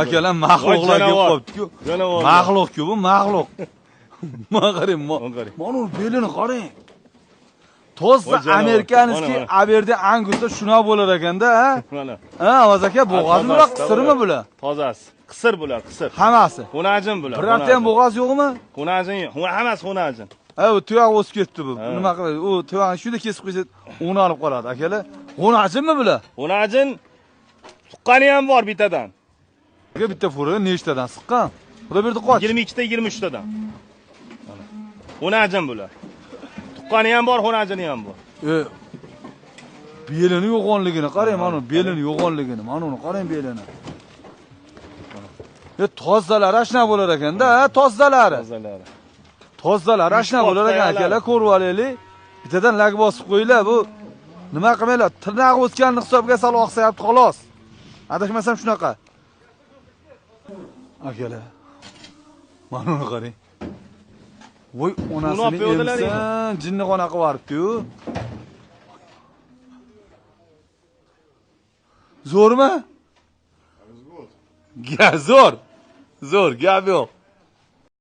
Akalar maxluqlarga qo'yibdi-ku. Janavorlar. Maxluq-ku bu, maxluq. Mana qarang, mana uni belini qarang. To'sa amerikanskiy aberda angusda shuna bo'lar ekanda, ha? Mana. Ha, Avaz aka, bo'g'azmi bular, qisirmi bular? Tozasi. Qisir bular, qisir. Hammasi. Xunajin bular. Birorta ham bo'g'az yo'qmi? Xunajin yo'q. Hammasi xunajin. Ha, u tuyoq o'sib ketdi bu. Nima qiladi? U tuyoqni shunda kesib qo'ysa, uni olib qoladi, akalar. Xunajinmi bular? Xunajin tuqqani ham bor bittadan. Bitta furga nechtadan siqqan? Xudo berdi qoch. 22 ta, 23 tadan. Mana. Xunajin bular. Tuqqani ham bor, xunajini ham bor. Belini yo'g'onligini qarang, mana belini yo'g'onligini, mana uni qarang belini. Tozalari ashna bo'lar ekanda, ha, tozalari. Tozalari ashna bo'lar ekan, akalar, ko'rib olaylik. Bittadan lag bosib qo'yinglar, bu nima qilmaylar? Tirnog'i o'sganini hisobga solib oqsayapti, xolos. Adashmasam shunaqa. Akalar. Mana uni qarang. Voy, onasini emsan, jinnixona qilib yuboribdi-yu. Zo'rmi? Zo'r. Zo'r, gap yo'q.